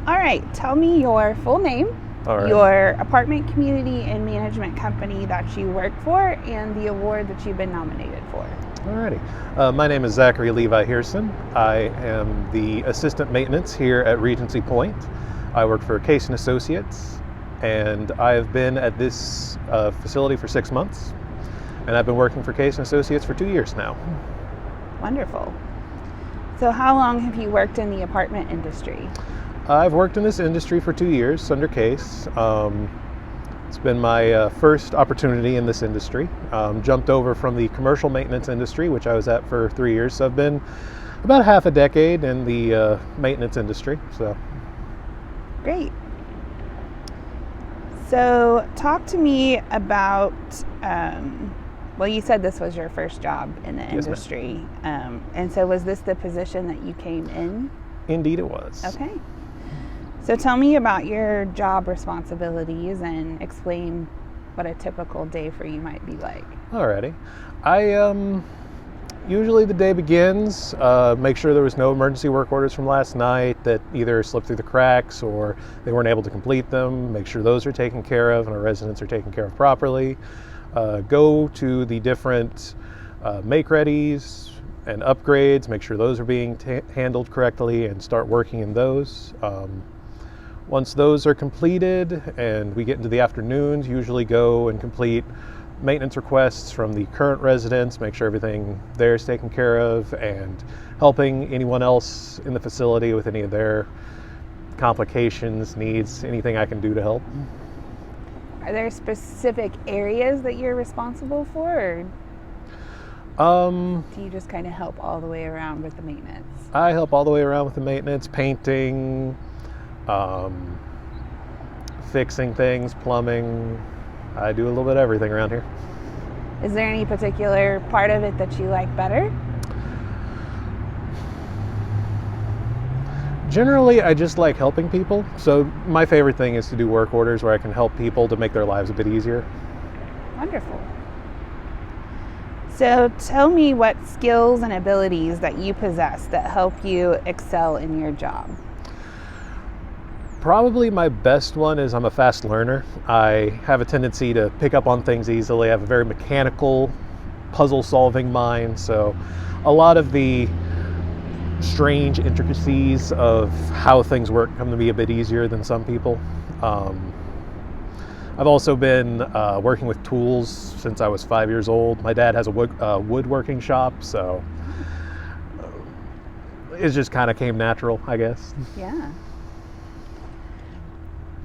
All right, tell me your full name, All right. your apartment community and management company that you work for, and the award that you've been nominated for. Alrighty. My name is Zachary Levi Hearson. I am the assistant maintenance here at Regency Point. I work for Hearson Associates, and I've been at this facility for 6 months, and I've been working for Hearson Associates for 2 years now. Wonderful. So how long have you worked in the apartment industry? I've worked in this industry for 2 years under Case. It's been my first opportunity in this industry. Jumped over from the commercial maintenance industry, which I was at for 3 years. So I've been about half a decade in the maintenance industry. So, Great. So talk to me about, well, you said this was your first job in the Yes, industry. And so was this the position that you came in? indeed it was. Okay. So tell me about your job responsibilities and explain what a typical day for you might be like. Alrighty. Usually the day begins, make sure there was no emergency work orders from last night that either slipped through the cracks or they weren't able to complete them. Make sure those are taken care of and our residents are taken care of properly. Go to the different make-readies and upgrades, make sure those are being handled correctly and start working in those. Once those are completed and we get into the afternoons, usually go and complete maintenance requests from the current residents, make sure everything there is taken care of, and helping anyone else in the facility with any of their complications, needs, anything I can do to help. Are there specific areas that you're responsible for, or do you just kind of help all the way around with the maintenance? I help all the way around with the maintenance, painting, fixing things, plumbing. I do a little bit of everything around here. Is there any particular part of it that you like better? Generally, I just like helping people. So my favorite thing is to do work orders where I can help people to make their lives a bit easier. Wonderful. So tell me what skills and abilities that you possess that help you excel in your job. Probably my best one is I'm a fast learner. I have a tendency to pick up on things easily. I have a very mechanical, puzzle-solving mind, so a lot of the strange intricacies of how things work come to me a bit easier than some people. I've also been working with tools since I was 5 years old. My dad has a woodworking shop, so it just kind of came natural, I guess. Yeah.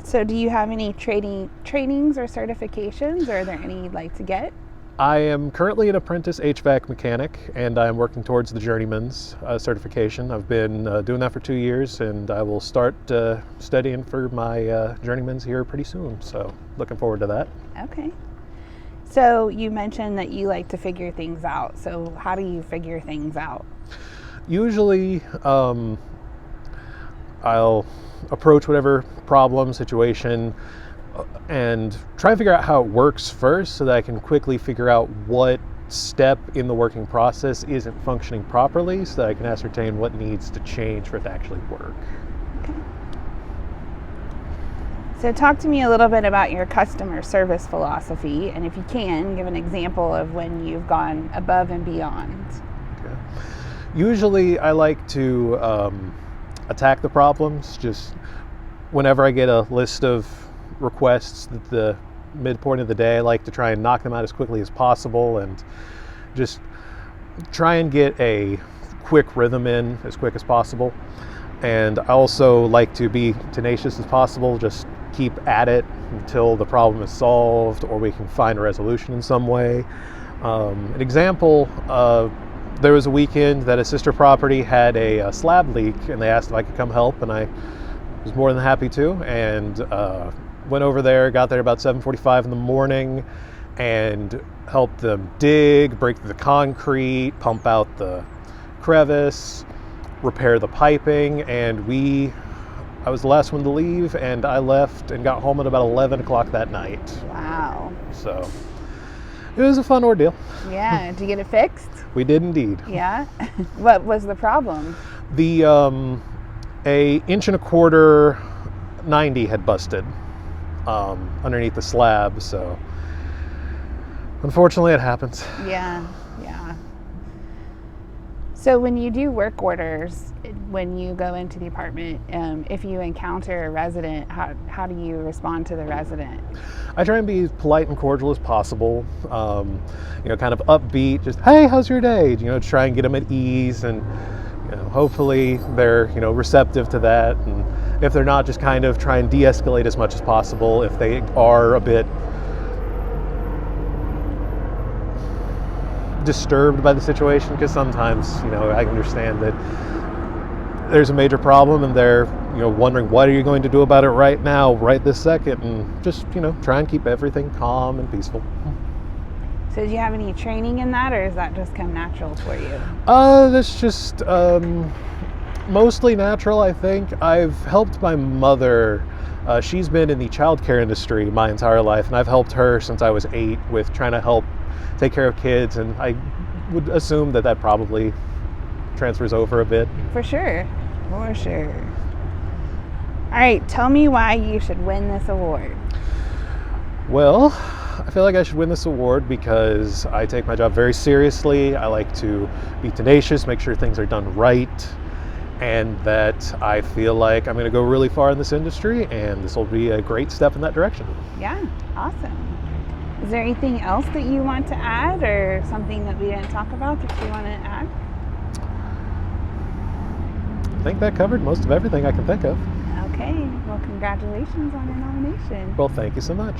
So do you have any trainings or certifications, or are there any you'd like to get? I am currently an apprentice HVAC mechanic, and I am working towards the journeyman's certification. I've been doing that for 2 years, and I will start studying for my journeyman's here pretty soon. So looking forward to that. Okay. So you mentioned that you like to figure things out. So how do you figure things out? Usually, I'll approach whatever problem, situation, and try and figure out how it works first so that I can quickly figure out what step in the working process isn't functioning properly so that I can ascertain what needs to change for it to actually work. Okay. So talk to me a little bit about your customer service philosophy, and if you can, give an example of when you've gone above and beyond. Okay. Usually I like to attack the problems. Just whenever I get a list of requests at the midpoint of the day, I like to try and knock them out as quickly as possible and just try and get a quick rhythm in as quick as possible. And I also like to be tenacious as possible, just keep at it until the problem is solved or we can find a resolution in some way. An example, there was a weekend that a sister property had a slab leak, and they asked if I could come help, and I was more than happy to, and went over there, got there about 7:45 in the morning, and helped them dig, break through the concrete, pump out the crevice, repair the piping, and I was the last one to leave, and I left and got home at about 11 o'clock that night. Wow. So it was a fun ordeal. Yeah, did you get it fixed? We did indeed. Yeah? What was the problem? The a 1.25 inch 90 had busted underneath the slab, so unfortunately it happens. Yeah. So when you do work orders, when you go into the apartment, if you encounter a resident, how do you respond to the resident? I try and be as polite and cordial as possible, kind of upbeat, just, hey, how's your day? Try and get them at ease, and hopefully they're receptive to that. And if they're not, just kind of try and de-escalate as much as possible. If they are a bit disturbed by the situation, because sometimes I understand that there's a major problem and they're wondering what are you going to do about it right now, right this second, and just try and keep everything calm and peaceful. So do you have any training in that, or does that just come natural for you? That's just mostly natural, I think. I've helped my mother. She's been in the childcare industry my entire life, and I've helped her since I was 8 with trying to help take care of kids, and I would assume that probably transfers over a bit. For sure. All right, tell me why you should win this award. Well, I feel like I should win this award because I take my job very seriously. I like to be tenacious, make sure things are done right, and that I feel like I'm going to go really far in this industry, and this will be a great step in that direction. Yeah, awesome. Is there anything else that you want to add, or something that we didn't talk about that you want to add? I think that covered most of everything I can think of. Okay, well, congratulations on your nomination. Well, thank you so much.